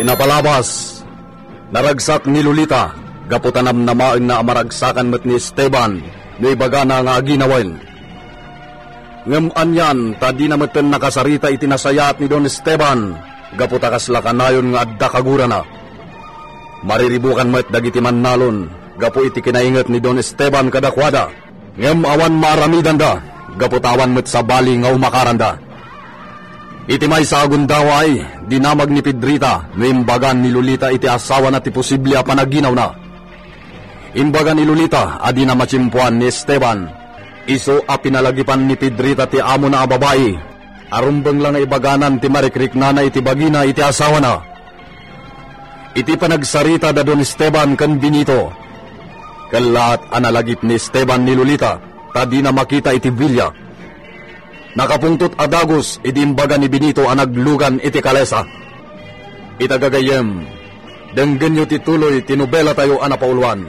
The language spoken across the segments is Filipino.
Tinapalabas, naragsak ni Lolita, gaputanam namain na amaragsakan met ni Esteban, ni bagana nga aginawen. Ngem anyan, tadi na meten nakasarita itinasayat ni Don Esteban, gaputakas lakanayon nga adda kagurana. Mariribukan met dagiti mannalon, gapu iti kinainget ni Don Esteban kadakwada. Ngem awan maramidan da, gaputawan met sa bali nga umakaranda. Iti may sa agundaway, dinamag ni Pedrita, no imbagan ni Lolita iti asawa na ti posible a panaginaw na. Imbagan ni Lolita, adi na machimpuan ni Esteban. Iso a pinalagipan ni Pedrita ti amo na babae. Arumbeng lang na ibaganan ti marikrik na iti bagina iti asawa na. Iti panagsarita da Don Esteban kan Benito. Kalat analagip ni Esteban ni Lolita, tadi na makita iti bilya. Nakapungtot adagos, idimbaga ni Benito ang naglugan iti kalesa. Itagagayem, denggen nyo tituloy tinubela tayo anapauluan.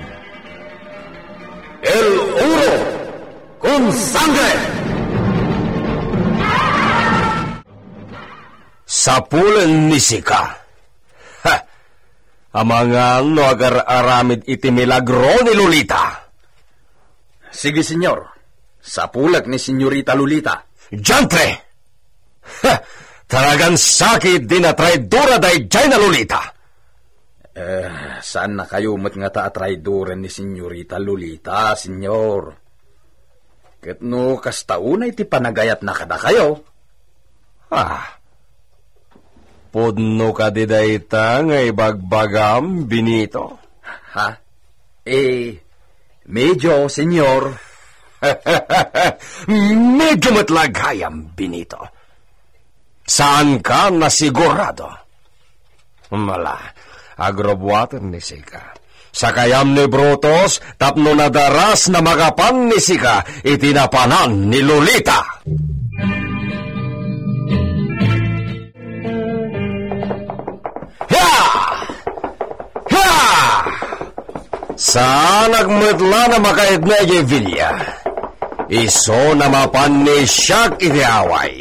El Uro con Sangre! Sapulen ni Sika. Ha! Amanga no agar aramid iti milagro ni Lolita. Sige, senyor. Sapulak ni Senyorita Lolita. Jantre! Ha! Talagang sakit din na traidora dahi dyan na Lolita. Saan na kayo mat nga ta traidoren ni Senyorita Lolita, senyor? Ket no kastaunay ti panagayat na kada kayo. Pudno ka di dayta nga ibagbagam, Benito. Ha? Medyo, senyor. Medyo matlagayam, Benito. Saan ka nasigurado? Mala, agrobwater ni Sika. Sakayam ni Brutus, tapno nadaras na magapan ni Sika, itinapanan ni Lolita. Saan nagmutla na makaidna Vilya? Iso na mapan ni Siak iti away.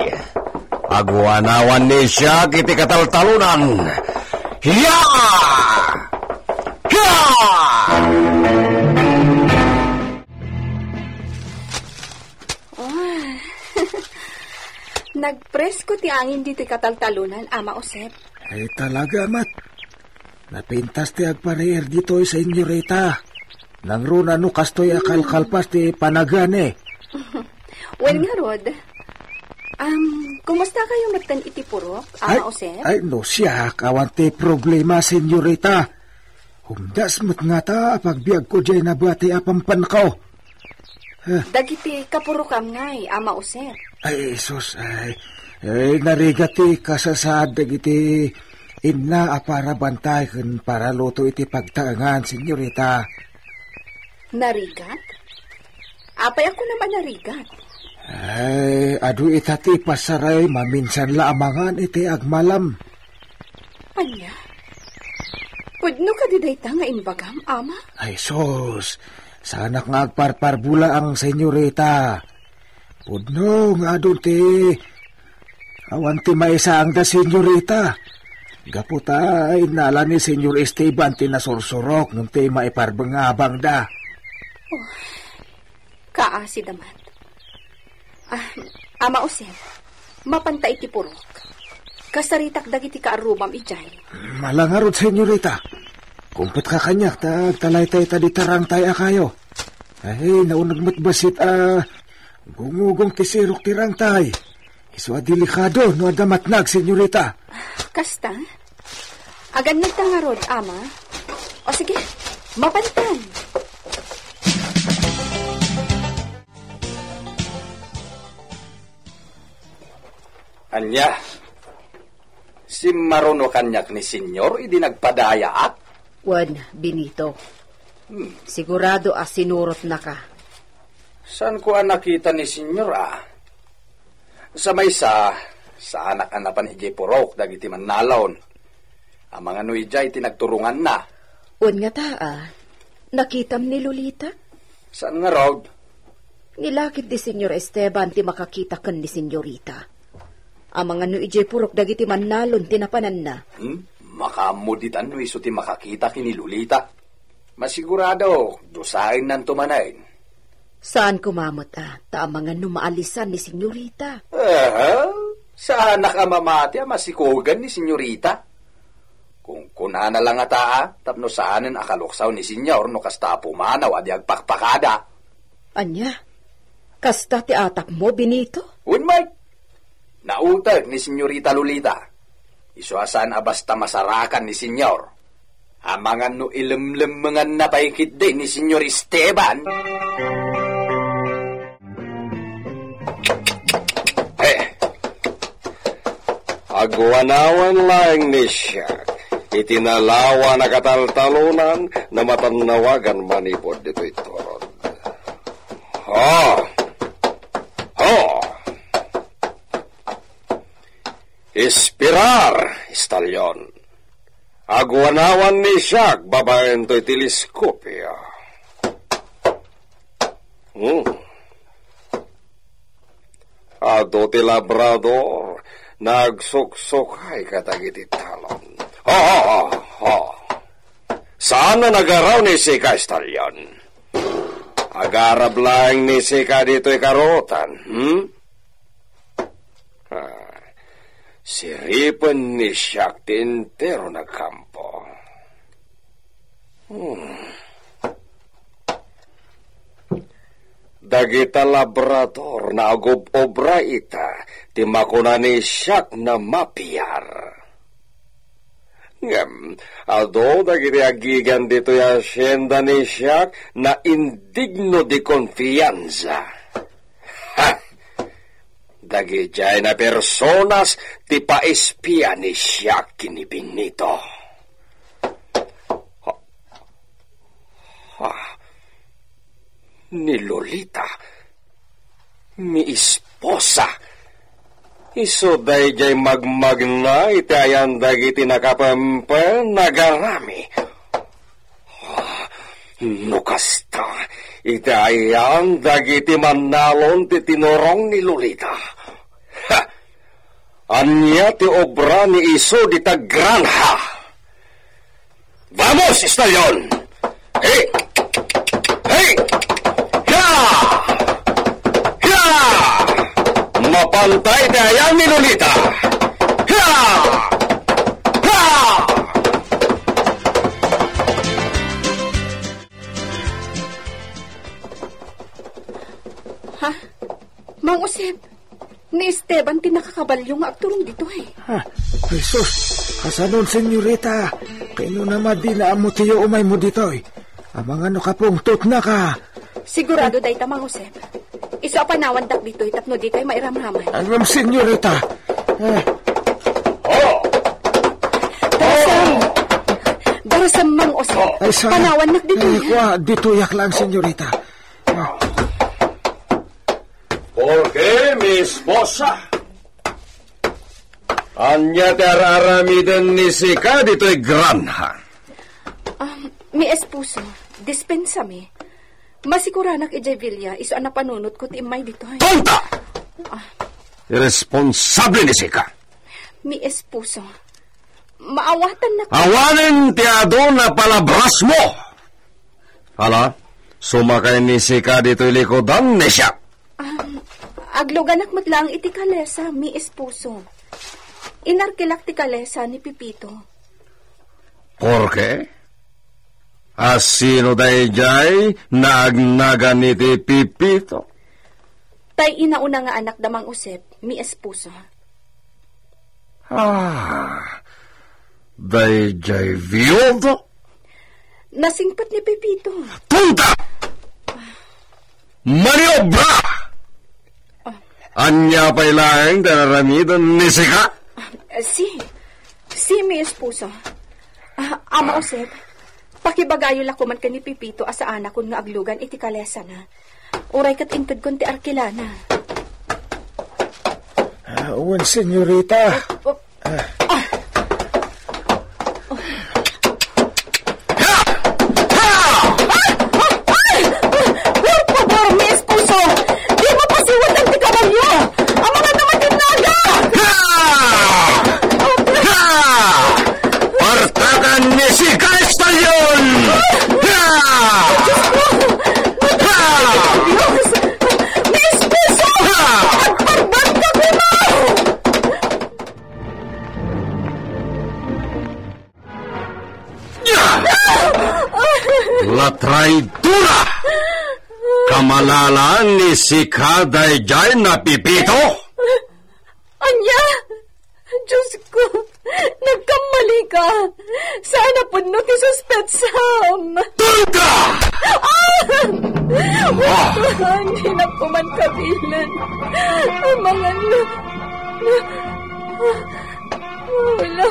Agwanawan ni Siak iti kataltalunan. Hiya! Hiya! Nagpresko ti angin diti kataltalunan, Ama Josep. Ay talaga, Mat. Napintas ti agpareer dito sa Senyorita. Nang runa no kastoy akalkalpas ti panagane. Well nga, Rod. Kumusta kayo matan iti purok, Ama Josep? Ay, no siya, kawan ti problema, Senyorita. Humdas mat nga ta, pagbiag ko dyan na bati apampan ko. Dagiti kapurokam ngay, Ama Josep. Ay, sus, ay narigati kasasad dagiti inna para bantay kun para luto iti pagtaangan, Senyorita. Narigat? Apay ako naman narigat. Ay, adu itati pasaray maminsan laamangan iti agmalam. Anya? Pudno ka didayta nga inbagam, Ama? Ay, sus, sana nga agparparbula ang Senyorita. Pudno nga doon ti awan ti maisa ang da Senyorita. Gaputay nala ni Senyor Esteban ti nasursurok nung ti maiparbangabang da. Oh, kaasi damat. Ama Josep, mapantay ti purok. Kasaritak dagiti kaarumam ijay. Malangarod, Senyorita. Kumpet ka kanyak, talay-tay taditarang tayo kayo. Ay, naunagmat basit, gumugong tisirok tirang tay. Iso delikado, no adamatnag, Senyorita. Kasta? Agan nagtangarod, Ama. O sige, mapantan. Anya, si Maruno kanyak ni Senyor, idi nagpadayaat? Wan, Benito. Sigurado sinurot na ka. Saan ko nakita ni Senyor, Sa maysa, sa anak-anapan iji purok, dagiti mannalon. Ang mga nuijay tinagturungan na. Wan nga nakitam ni Lolita? Saan nga, Rod? Nilakit di Senyor Esteban ti makakita kan ni Senyorita. Ang mga nuijay purok dagiti mannalon tinapanan na. Makamuditan no iso ti makakita kini Lolita. Masigurado, dosain nan tumanain. Saan kumamot taamangan numaalisan ni Senyorita? Saan nakamamati masikogan ni Senyorita? Kung kunana lang tapno saanin akaluksaw ni Senyor no kasta pumanaw adi agpakpakada. Anya? Kasta ti atak mo, Benito? Unmay, nautag ni Senyorita Lolita. Isuasan basta masarakan ni Senyor. Amangan no ilemlemengan na paikit din ni Senyor Esteban. Agwanawan lang ni Siak. Itinalawa na kataltalunan na matanawagan manipod dito itorod. Ispirar, istalyon. Agwanawan ni Siak, babaen to'y teleskopya. Ado ti labrador, nagsuksukay katagiti talon. Saan na nagaraw ni Sika, istalyon? Agarab lang ni Sika dito'y karotan, Siripan ni Siak tintero na kampo. Dagita labrador na agob-obra ita, ti makuna ni Siak na mapiyar. Ado dagiti agigan dito yung asyenda ni Siak na indigno di konfianza. Dagijay na personas ti paispia ni Siak kini Benito. Ni Lolita, mi esposa. Iso dayjay magmagna itayan dagiti nakapampan nagarami. Nukasta, itayan dagiti manalon ti tinorong ni Lolita. Anya ti obra ni iso di tagranja. Vamos, istalyon! Hey! Hey! Ya! Ya! Mapantay tayan ni Lolita! Ya! Ya! Ha? Mang Usep, ni Esteban tinakakabalyo nga agturong dito Jesus, kasanon, Senyorita. Kaino naman di na amo tiyo umay mo dito Amang ano ka pong tot na ka. Sigurado day ta, Mang Usep. Isa panawan dak dito tapno di kayo mairamraman. Alam, Senyorita. Darasam, Mang Usep. Panawan nak dito dito yak lang, Senyorita. Porque mi esposa. Anya tararamidan ni Sika dito'y granja. Mi esposo, dispensame. Masiguranak ijay Villa, iso na panunot ko ti imay dito. Tonta! Irresponsable ni Sika. Mi esposo, maawatan na... Awanin ti ado na palabras mo. Hala, sumakay ni Sika dito'y likodan ni siya. Agluganak matlang iti kalesa, mi esposo. Inarkilak ti kalesa ni Pipito. Porke? Asino dayjay naagnaga ni ti Pipito? Tay inauna nga anak damang Usep, mi esposo. Dayjay viudo? Nasingpat ni Pipito. Punta! Maniobra! Anya pa'y laeng dararamidan ni Sika? Si mi esposo. Ama Usep, pakibagayo lako man ka ni Pipito asa anak kun nga aglugan iti kalesa na. Uray kat intud kon ti arkilana. Uwan, Senyorita. Traidora! Kamalalaan ni si Kaday Jay na pipito? Anya! Diyos ko, nagkamali ka. Sana po no ti suspetsam. Tulka! Hindi na po man kabilan. Ang mga wala.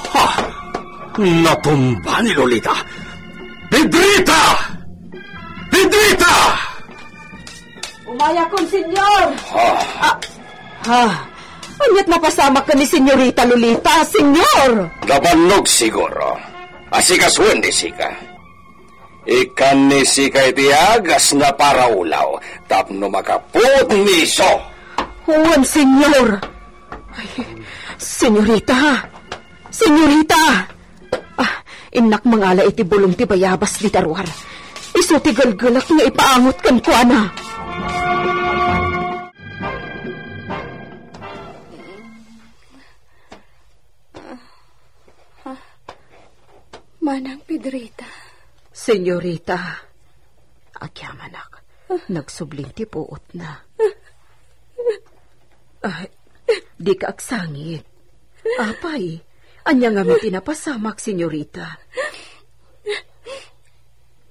Ha! Natumba ni Lolita! Pedrita! Pedrita! Umaya kon, senyor! Anyat mapasama ka ni senyorita Lolita, senyor! Gabanog siguro. Asikaswen ni Sika. Ikan ni Sika iti agas na para ulaw. Tapno makaput niso. Huwan, senyor! Ay, senyorita! Senyorita! Inak mangala iti bulong ti bayabas di tarwar. Iso ti galgalak nga ipaangot kan ko, ana. Manang Pedrita. Senyorita, akyamanak, nagsubling ti puot na. Di ka aksangit. Apay, anya nga mi tinapasamak, senyorita.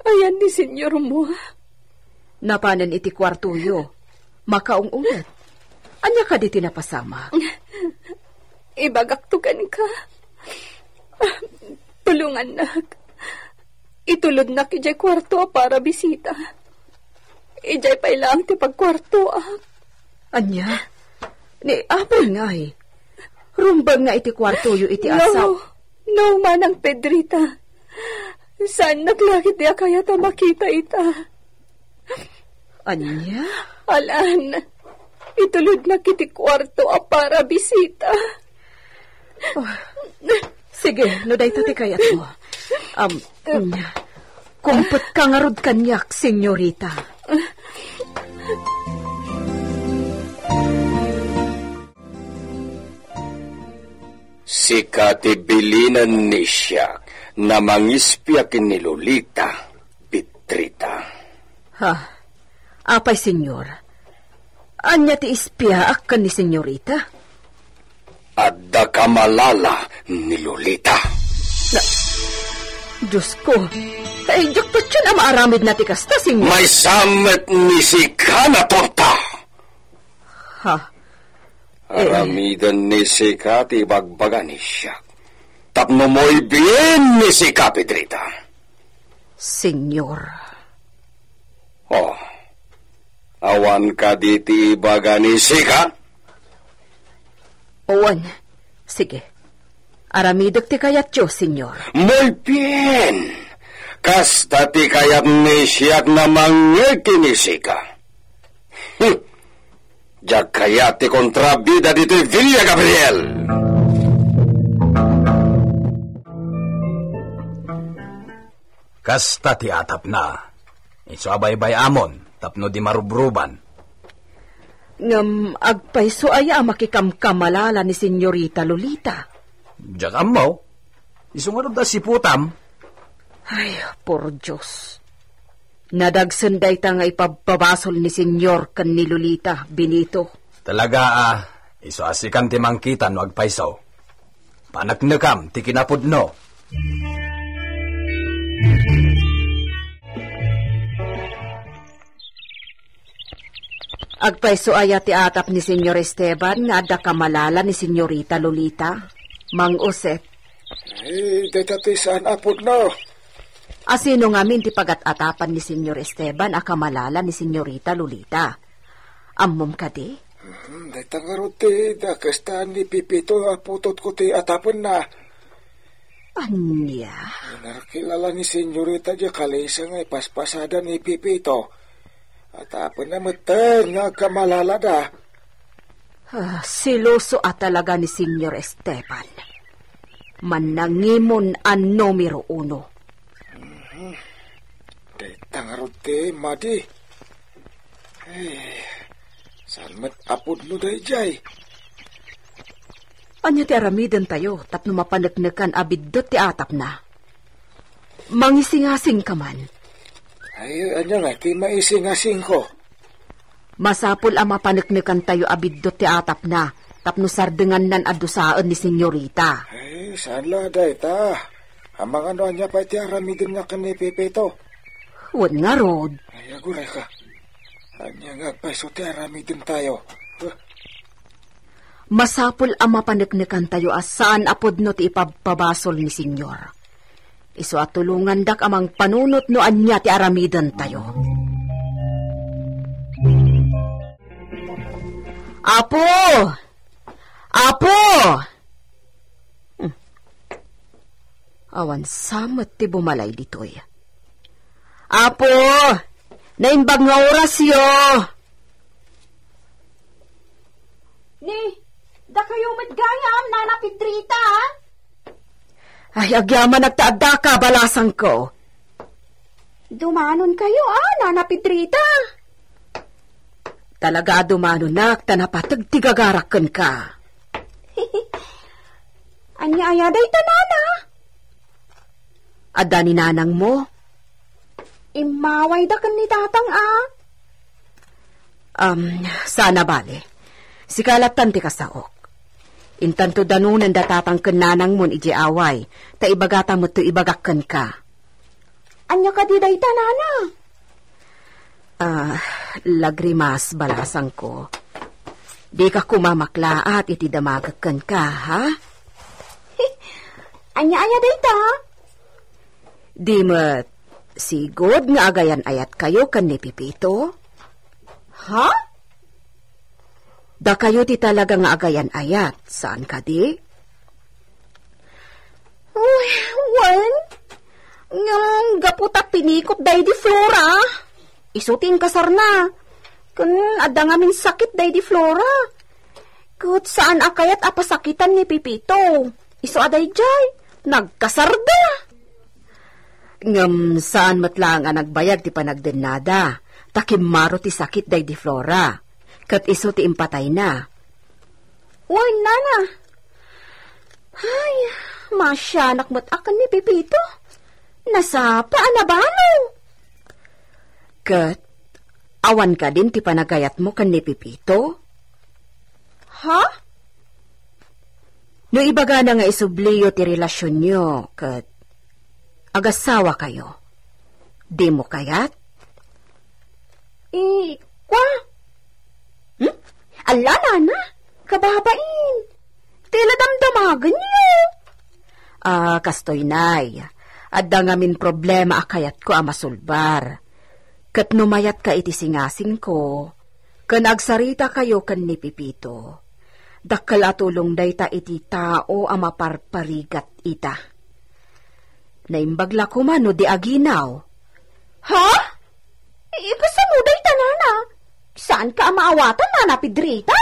Ayan ni senyor mo. Napanan iti kwartuyo, makaung-ungat. Anya ka di tinapasamak. Ibagaktukan ka. Tulungan na. Itulod na kijay kwarto para bisita. Ijay pa ilang ti pagkwarto. Anya? Ni apay nga eh. Rumbang nga iti kwarto yu iti asaw. No, manang Pedrita. Saan naglakit niya kaya ta makita ita? Anya? Alan, itulod na kiti kwarto para bisita. Sige, no day tati kayat mo. Kumpet ka nga rod kanyak, senyorita. Si katibilinan ni siya na mangispiakin ni Lolita, Pedrita. Apay, senyor. Anya ti ispiaak ka ni senyorita? Adda kamalala ni Lolita. Diyos ko, jakpat yun ang maaramid na ti kasta, senyor. May samet ni si Kana torta. Aramidan ni si Kati bagbaga ni siya. Tapno mo'y bien ni si Pedrita. Senyor. Awan ka diti baga ni Sika? Owan, sige. Aramidok ti kayat yo, senyor. Muy bien. Kasta ti kayat ni siyak na mangeki ni Sika. Diyak kayat ti kontrabida dito Villa Gabriel. Kasta ti atap na. Iso abay-bay amon, tapno di marubruban. Ngam agpayso aya makikamkamalala ni senyorita Lolita. Diyak amaw. Iso nga da si putam. Ay, por Diyos. Nadagsanday ta nga ipababasol ni senyor kan ni Lolita, Benito. Talaga iso asikan ti mangkitan no agpaysaw. Panaknekam ti kinapudno. Agpayso aya ti atap ni senyor Esteban nga adda kamalala ni senyorita Lolita. Mang Josep. Dati saan apod no? Asino ngamin ti pagat-atapan ni senyor Esteban a kamalala ni senyorita Lolita. Ammom ka di? Dati nga ti dakastaan ni Pipito aputot ko ti atapan na. Anya? Nakilala ni senyorita di kalisa nga ipaspasada ni Pipito. Atapan na matan nga kamalala da. Siloso talaga ni senyor Esteban. Manangimon ang numero 1. Tangarote, Madi. Saan mat apod no day jay? Anya ti aramidan tayo, tapno mapanagnakan abidot ti atap na. mangisingasing ka man. Ay, ano nga, ti maisingasing ko. Masapul ang mapaneknekan tayo abiddo ti atap na, tapno sardengan nan adusaan ni senyorita. Ay, saan laday ta? Amang ano niya pa iti aramidin nga kani Pipito. Wan nga, Rod. Ay, aguray ka. Anya nga paiso ti aramidin tayo. Masapul ang mapaneknekan tayo asaan apod no ti ipababasol ni senyor. Iso at tulungan dak amang panunot no anya ti aramidan tayo. Apo! Apo! Awan samet ti bumalay ditoy. Apo! Naimbag nga oras yo! Ni, da kayo madgayam, Nana Pedrita. Ay, agyaman nagtaada ka, balasang ko. Dumanon kayo, Nana Pedrita. Talaga dumano nak, tanapatag tigagarakan ka. Anya ayaday ta, Nana. Adda ni nanang mo? Imaway da kan ni tatang, Sana bale. Sikalatan ti kasaok. Intanto danunan datatang kananang mon iji away, ta ibagata mo to ibagakan ka. Anya ka di day ta, Nana. Lagrimas balasang ko. Di ka kumamakla at iti damagakan ka, ha? Anya dayta? Di mo't sigod nga agayan ayat kayo kan ni Pipito? Ha? Da kayo ti talaga nga agayan ayat. Saan ka di? Wan? Ngam gaputa pinikot day di Flora. Isuting kasar na. Kun ada ngamin sakit day di Flora. Kut saan akayat apasakitan ni Pipito. Iso aday jay. Nagkasarda. Ngam saan matlang ang nagbayag ti panagdenada. Takimaro ti sakit day di Flora. Kat iso ti impatay na. Uy, Nana. Ay, masyanak mo't akan ni Pipito. Nasa paanabalo. Kat, awan ka din ti panagayat mo kan ni Pipito? Ha? No ibaga na nga isubliyo ti relasyon nyo, kat agasawa kayo. Di mo kayat? Kwa? Ala, Nana, kababain. Tila damdamagan niyo. Kastoy nay. Adda ngamin problema akayat ko masulbar. Kat numayat ka iti singasing ko, kan agsarita kayo kan ni Pipito. Dakkal atulong dayta iti tao maparparigat ita. Naimbagla ko man no di aginaw. Ha? Ikasamu dayta, Nana. Saan ka maawatan, Nana Pedrita?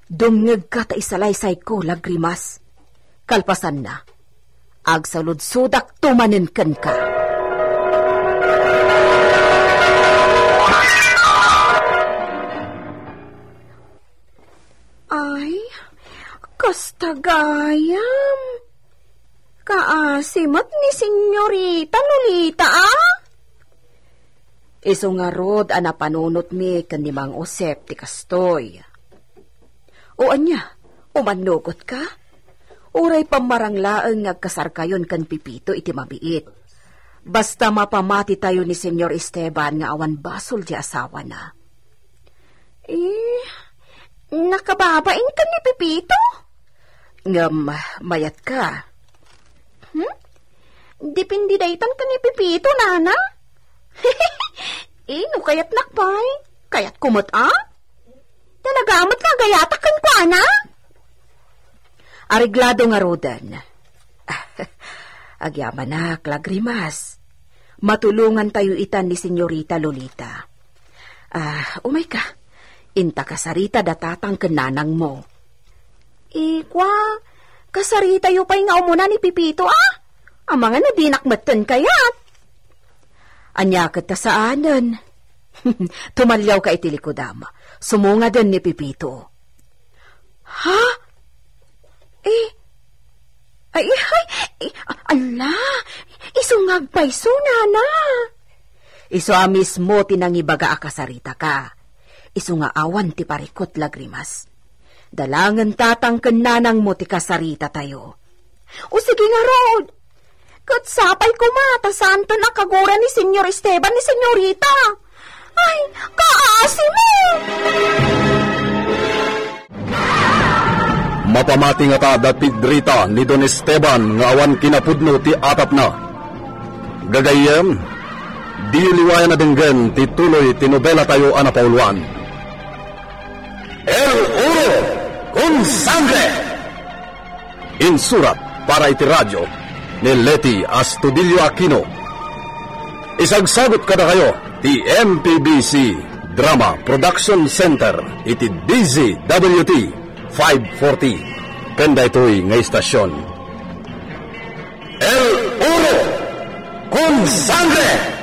Dumngeg ka ta isalaysay ko, Lagrimas. Kalpasan na. Agsalud-sudak tumanen kan ka. Ay, kastagayam. Kaasimat ni Senyorita Lolita, Iso nga rod anapanunot mi kan ni Mang Osep ti kastoy. O anya, umanugot ka? Uray pamaranglaang ngagkasar kayon kan Pipito iti mabiit. Basta mapamati tayo ni Senyor Esteban nga awan basol di asawa na. Nakababain ka ni Pipito? Ngam, mayat ka. Dipindi daytan ka ni Pipito, Nana? No kayat nakpay. Kayat kumot, Talaga amat ka gayatakan ko, Ana? Ariglado nga rodan. Agyaman na, Lagrimas. Matulungan tayo itan ni Senyorita Lolita. Umay ka. Inta kasarita datatang kananang mo. Kasarita yu pa'y nga umuna ni Pipito, Ang mga nadinakmatan kayat. Anyakat ta saanan. Tumalyaw ka itilikodama. Sumunga din ni Pipito. Ha? Ala, Isungag pa'y sunana. Iso mismo tinangibaga akasarita ka. Isu nga awan ti parikot lagrimas. Dalangan tatangken nanang mo ti kasarita tayo. O sige nga Rod. Katsapay kumata santo nakagura ni Senyor Esteban ni Senyorita. Ay, kaasi mo! Mapamati nga ta datig drita ni Don Esteban nga awan kinapudno ti atap na. Gagayem, di liwayan na denggen ti tuloy ti nobela tayo anapauluan. El Uro con Sangre! Insurat para iti radyo ni Leti Astudillo Aquino. Isagsagot kada kayo ti MPBC Drama Production Center iti DZWT 540. Kanda ito'y nga istasyon. El Uro con Sangre!